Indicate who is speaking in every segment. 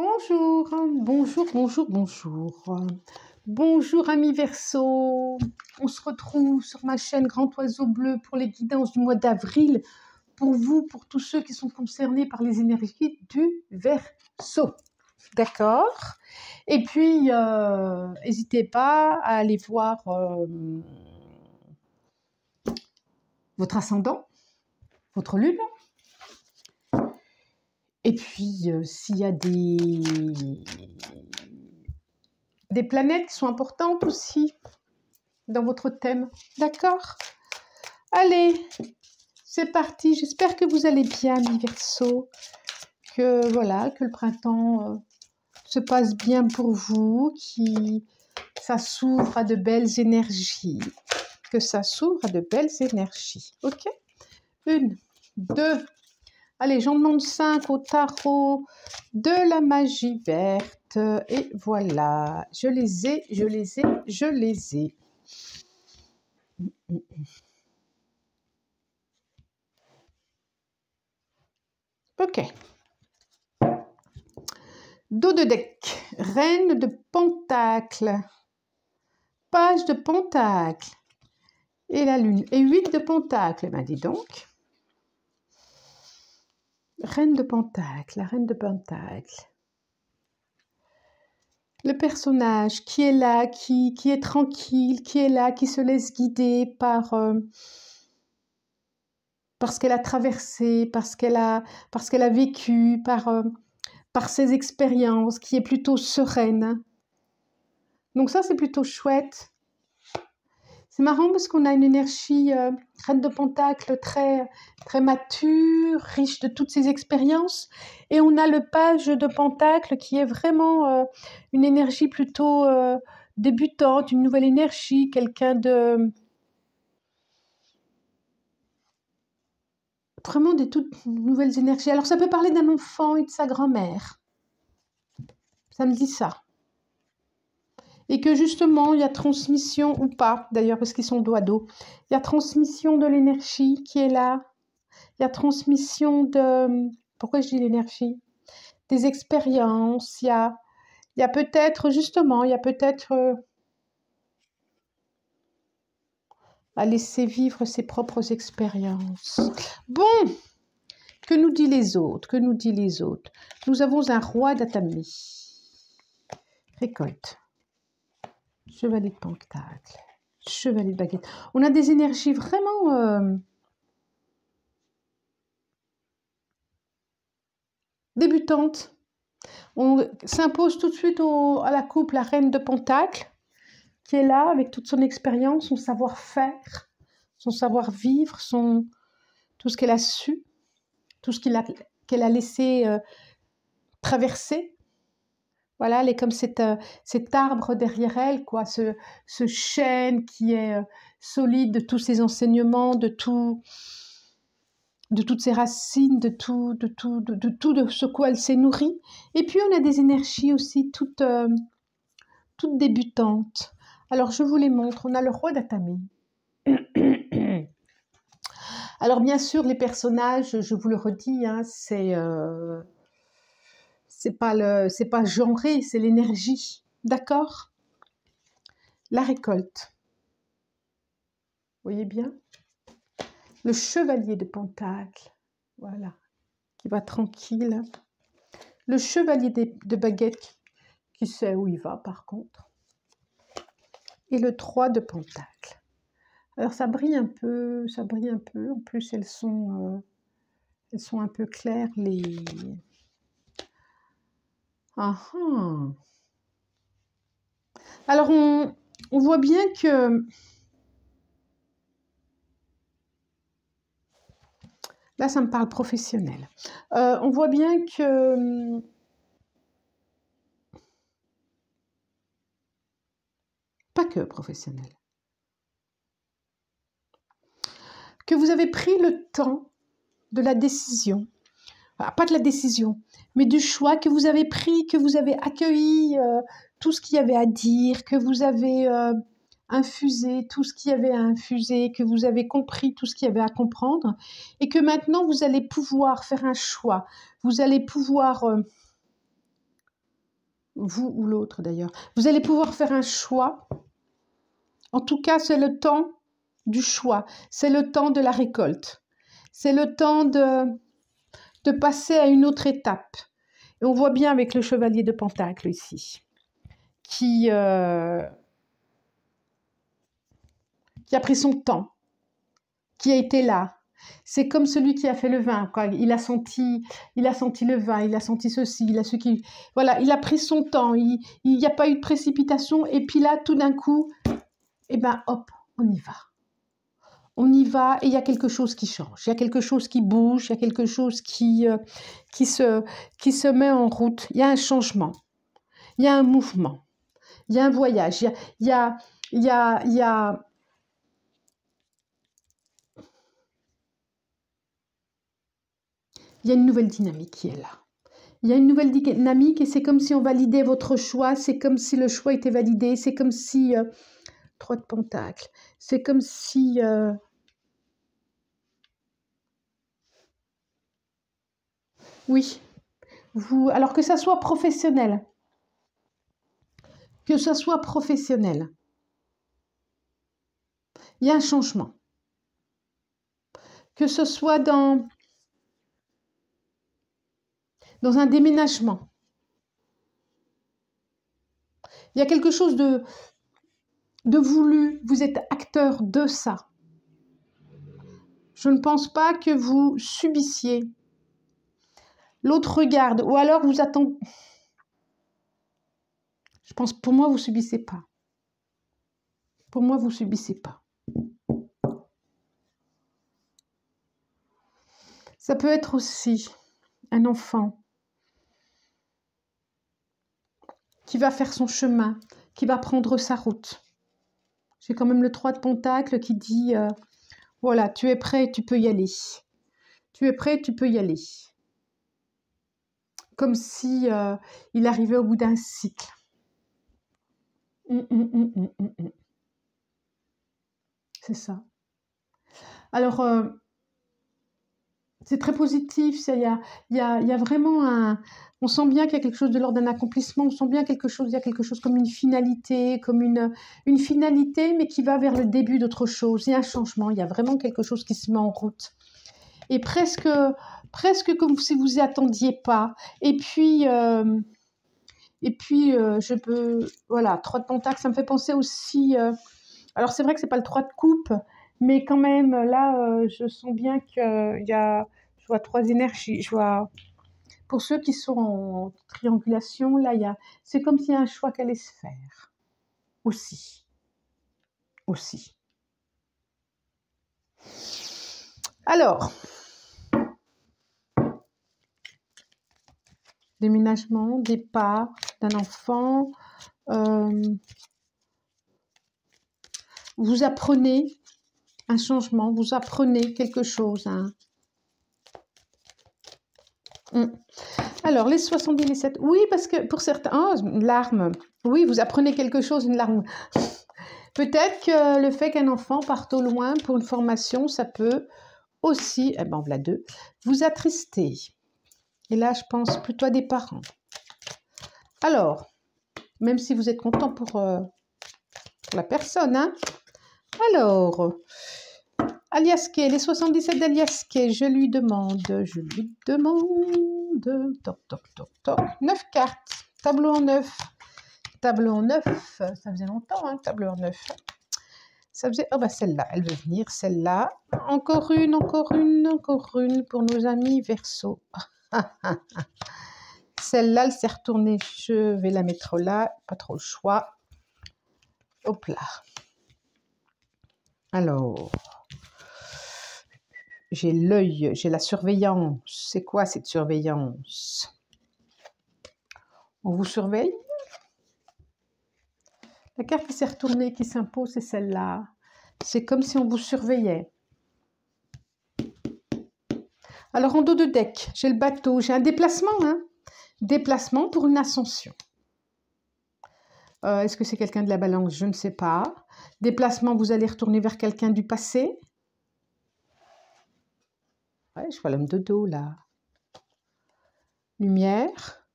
Speaker 1: Bonjour, bonjour, bonjour, bonjour. Bonjour amis Verseau. On se retrouve sur ma chaîne Grand Oiseau Bleu pour les guidances du mois d'avril. Pour vous, pour tous ceux qui sont concernés par les énergies du Verseau. D'accord? Et puis, n'hésitez pas à aller voir votre ascendant, votre lune. Et puis, s'il y a des planètes qui sont importantes aussi dans votre thème. D'accord? Allez, c'est parti. J'espère que vous allez bien, mes Verseaux. Que voilà, que le printemps se passe bien pour vous, ça s'ouvre à de belles énergies. Que ça s'ouvre à de belles énergies. Ok? 1, 2. Allez, j'en demande 5 au tarot de la magie verte. Et voilà, je les ai. Ok. Dos de deck, reine de pentacle, page de pentacle et la lune. Et 8 de pentacle, ben dis donc. Reine de pentacle, la reine de pentacle. Le personnage qui est là, qui est tranquille, qui est là, qui se laisse guider par ce qu'elle a traversé, parce qu'elle a vécu, par ses expériences, qui est plutôt sereine. Donc ça, c'est plutôt chouette. C'est marrant parce qu'on a une énergie reine de pentacle très, très mature, riche de toutes ses expériences. Et on a le page de pentacle qui est vraiment une énergie plutôt débutante, une nouvelle énergie, quelqu'un de... Vraiment des toutes nouvelles énergies. Alors ça peut parler d'un enfant et de sa grand-mère. Ça me dit ça. Et que justement, il y a transmission, ou pas d'ailleurs, parce qu'ils sont dos à dos, il y a transmission de l'énergie qui est là. Il y a transmission de... Pourquoi je dis l'énergie? Des expériences. Il y a peut-être, justement, il y a peut-être à laisser vivre ses propres expériences. Bon, que nous disent les autres? Que nous disent les autres? Nous avons un roi d'Atami. Récolte. Chevalier de pentacle. Chevalier de baguette. On a des énergies vraiment débutantes. On s'impose tout de suite à la coupe la reine de pentacle, qui est là avec toute son expérience, son savoir-faire, son savoir-vivre, tout ce qu'elle a su, tout ce qu'elle a laissé traverser. Voilà, elle est comme cet arbre derrière elle, quoi, ce chêne qui est solide de tous ses enseignements, de toutes ses racines, de tout de ce quoi elle s'est nourrie. Et puis on a des énergies aussi toutes débutantes. Alors je vous les montre. On a le roi d'Atami. Alors bien sûr les personnages, je vous le redis, hein, c'est pas genré, c'est l'énergie, d'accord? La récolte. Vous voyez bien? Le chevalier de pentacle, voilà, qui va tranquille. Le chevalier de baguette, qui sait où il va par contre. Et le 3 de pentacle. Alors ça brille un peu, En plus elles sont un peu claires les... Ah ah. Alors on voit bien que là ça me parle professionnel. On voit bien que pas que professionnel. Que vous avez pris le temps de la décision, pas de la décision, mais du choix que vous avez pris, que vous avez accueilli tout ce qu'il y avait à dire, que vous avez infusé tout ce qu'il y avait à infuser, que vous avez compris tout ce qu'il y avait à comprendre, et que maintenant vous allez pouvoir faire un choix, vous allez pouvoir vous ou l'autre d'ailleurs. Vous allez pouvoir faire un choix. En tout cas, c'est le temps du choix. C'est le temps de la récolte. C'est le temps de passer à une autre étape. Et on voit bien avec le chevalier de Pentacle ici, qui a pris son temps, qui a été là. C'est comme celui qui a fait le vin, quoi. Il a senti le vin, il a senti ceci, il a ce qui, voilà, il a pris son temps. Il n'y a pas eu de précipitation. Et puis là, tout d'un coup, eh ben, hop, on y va. On y va et il y a quelque chose qui change. Il y a quelque chose qui bouge, il y a quelque chose qui se met en route. Il y a un changement, il y a un mouvement, il y a un voyage, il y a une nouvelle dynamique qui est là. Il y a une nouvelle dynamique et c'est comme si on validait votre choix, c'est comme si le choix était validé, c'est comme si... 3 de Pentacle, c'est comme si... oui, vous, alors que ça soit professionnel, il y a un changement. Que ce soit dans un déménagement, il y a quelque chose de voulu, vous êtes acteur de ça. Je ne pense pas que vous subissiez. L'autre regarde, ou alors vous attendez. Je pense, pour moi, vous subissez pas. Pour moi, vous subissez pas. Ça peut être aussi un enfant qui va faire son chemin, qui va prendre sa route. J'ai quand même le 3 de Pentacle qui dit, voilà, tu es prêt, tu peux y aller. Tu es prêt, tu peux y aller. Comme si il arrivait au bout d'un cycle. C'est ça. Alors, c'est très positif. Il y a vraiment un... On sent bien qu'il y a quelque chose de l'ordre d'un accomplissement. On sent bien il y a quelque chose comme une finalité, une finalité, mais qui va vers le début d'autre chose. Il y a un changement. Il y a vraiment quelque chose qui se met en route. Et presque comme si vous y attendiez pas. Et puis, je peux... Voilà, 3 de Pentacle, ça me fait penser aussi... alors, c'est vrai que c'est pas le 3 de coupe, mais quand même, là, je sens bien qu'il y a... Je vois 3 énergies. Je vois... Pour ceux qui sont en triangulation, là, c'est comme s'il y a un choix qui allait se faire. Aussi. Alors... Déménagement, départ d'un enfant. Vous apprenez un changement, vous apprenez quelque chose. Hein. Alors, les 70, les 7. Oui, parce que pour certains... Oh, une larme. Oui, vous apprenez quelque chose, une larme. Peut-être que le fait qu'un enfant parte au loin pour une formation, ça peut aussi, eh ben, voilà 2, vous attrister. Et là, je pense plutôt à des parents. Alors, même si vous êtes content pour la personne, hein. Alors, Alias Kay, les 77 d'Alias Kay, je lui demande, toc, toc, toc, toc, 9 cartes, tableau en 9, ça faisait longtemps, hein, tableau en 9. Ça faisait, oh bah celle-là, elle veut venir, celle-là, encore une pour nos amis Verseau. Celle-là, elle s'est retournée, je vais la mettre là, pas trop le choix. Hop là. Alors, j'ai l'œil, j'ai la surveillance. C'est quoi cette surveillance? On vous surveille? La carte qui s'est retournée, qui s'impose, c'est celle-là. C'est comme si on vous surveillait. Alors, en dos de deck, j'ai le bateau, j'ai un déplacement, hein. Déplacement pour une ascension. Est-ce que c'est quelqu'un de la balance? Je ne sais pas. Déplacement, vous allez retourner vers quelqu'un du passé. Ouais, je vois l'homme de dos, là. Lumière.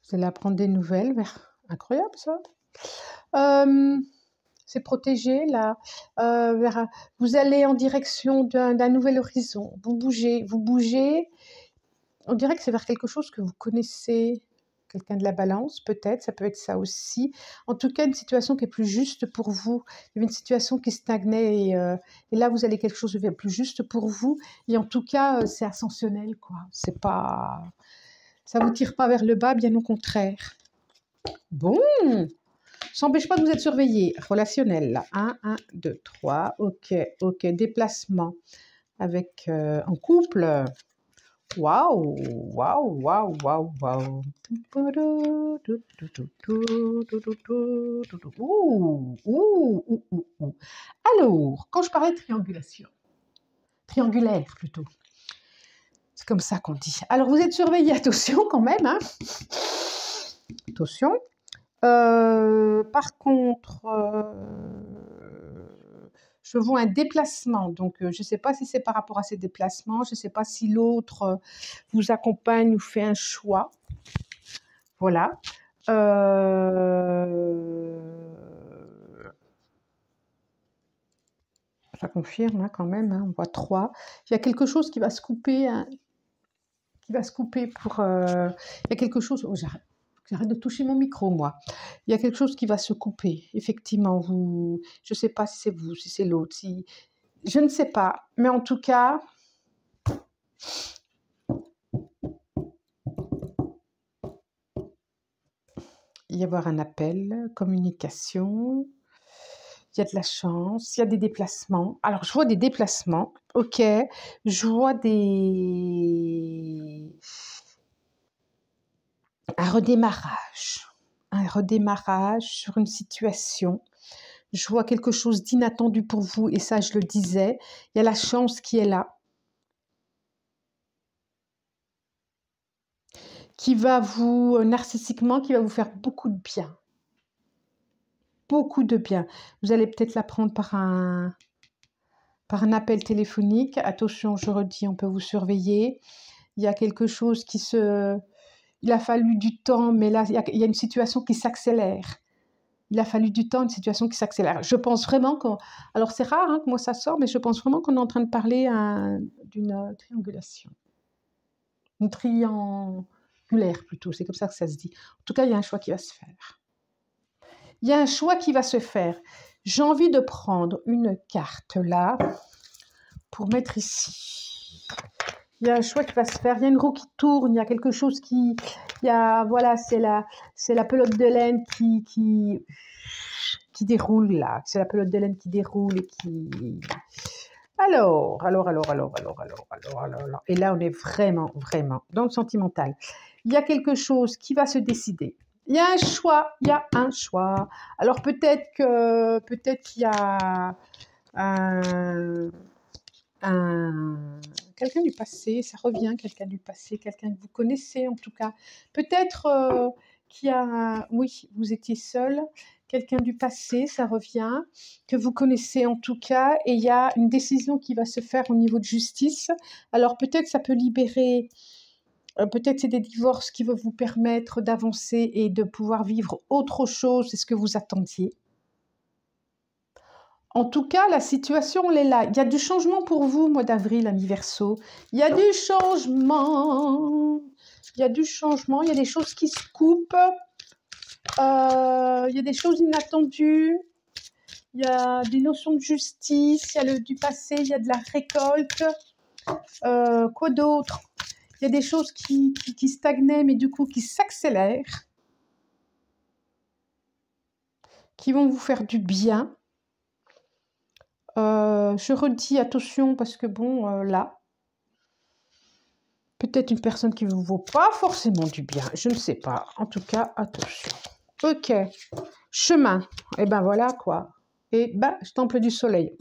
Speaker 1: Vous allez apprendre des nouvelles. Incroyable ça. Euh, c'est protégé là. Vous allez en direction d'un nouvel horizon. Vous bougez. On dirait que c'est vers quelque chose que vous connaissez. Quelqu'un de la balance, peut-être, ça peut être ça aussi. En tout cas, une situation qui est plus juste pour vous. Il y avait une situation qui stagnait et là, vous allez quelque chose de plus juste pour vous. Et en tout cas, c'est ascensionnel, quoi. C'est pas... Ça vous tire pas vers le bas, bien au contraire. Bon, ça n'empêche pas que vous êtes surveillé. Relationnel, là. 1, 1, 2, 3. Ok, ok. Déplacement avec en couple. Waouh, waouh, waouh, waouh, waouh. Alors, quand je parlais de triangulation, triangulaire plutôt, c'est comme ça qu'on dit. Alors, vous êtes surveillé, attention quand même, hein. Attention. Par contre, je vois un déplacement, donc je ne sais pas si c'est par rapport à ces déplacements, je ne sais pas si l'autre vous accompagne ou fait un choix. Voilà. Ça confirme hein, quand même, hein, on voit 3. Il y a quelque chose qui va se couper, hein, pour... il y a quelque chose... Oh, j'arrête de toucher mon micro, moi. Il y a quelque chose qui va se couper, effectivement. Je ne sais pas si c'est vous, si c'est l'autre, si... Je ne sais pas, mais en tout cas... Il va y avoir un appel, communication, il y a de la chance, il y a des déplacements. Alors, je vois des déplacements, ok. Je vois un redémarrage sur une situation. Je vois quelque chose d'inattendu pour vous, et ça, je le disais. Il y a la chance qui est là, qui va vous, narcissiquement, qui va vous faire beaucoup de bien. Beaucoup de bien. Vous allez peut-être la prendre par un appel téléphonique. Attention, je redis, on peut vous surveiller. Il y a quelque chose qui se... Il a fallu du temps, mais là, il y a une situation qui s'accélère. Il a fallu du temps, une situation qui s'accélère. Je pense vraiment qu'on... Alors, c'est rare hein, que moi ça sort, mais je pense vraiment qu'on est en train de parler d'une triangulation. Une triangulaire, plutôt. C'est comme ça que ça se dit. En tout cas, il y a un choix qui va se faire. Il y a un choix qui va se faire. J'ai envie de prendre une carte là pour mettre ici. Il y a un choix qui va se faire. Il y a une roue qui tourne. Il y a quelque chose qui... Il y a... Voilà, c'est la pelote de laine qui déroule là. C'est la pelote de laine qui déroule et qui... Alors. Et là, on est vraiment, vraiment dans le sentimental. Il y a quelque chose qui va se décider. Il y a un choix. Alors peut-être qu'il y a quelqu'un du passé, ça revient, quelqu'un du passé, quelqu'un que vous connaissez en tout cas. Peut-être qu'il y a, oui, vous étiez seul, quelqu'un du passé, ça revient, que vous connaissez en tout cas, et il y a une décision qui va se faire au niveau de justice. Alors peut-être ça peut libérer, peut-être c'est des divorces qui vont vous permettre d'avancer et de pouvoir vivre autre chose, c'est ce que vous attendiez. En tout cas, la situation, elle est là. Il y a du changement pour vous, mois d'avril, ami Verseau. Il y a du changement. Il y a du changement. Il y a des choses qui se coupent. Il y a des choses inattendues. Il y a des notions de justice. Il y a du passé. Il y a de la récolte. Quoi d'autre? Il y a des choses qui stagnaient, mais du coup, qui s'accélèrent. Qui vont vous faire du bien. Je redis attention parce que bon, là, peut-être une personne qui ne vous vaut pas forcément du bien, je ne sais pas. En tout cas, attention. Ok, chemin. Et ben voilà quoi. Et ben, temple du soleil.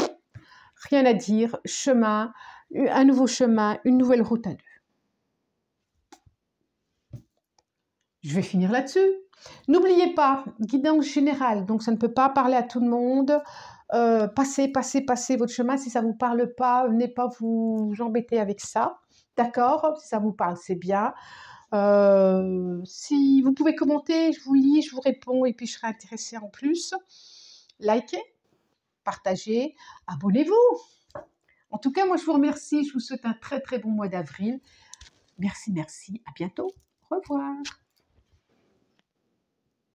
Speaker 1: Rien à dire. Chemin, un nouveau chemin, une nouvelle route à deux. Je vais finir là-dessus. N'oubliez pas, guidance générale, donc ça ne peut pas parler à tout le monde. Passez votre chemin. Si ça ne vous parle pas, venez pas vous embêter avec ça. D'accord? Si ça vous parle, c'est bien. Si vous vous pouvez commenter, je vous lis, je vous réponds et puis je serai intéressée en plus. Likez, partagez, abonnez-vous. En tout cas, moi je vous remercie, je vous souhaite un très très bon mois d'avril. Merci, merci, à bientôt, au revoir.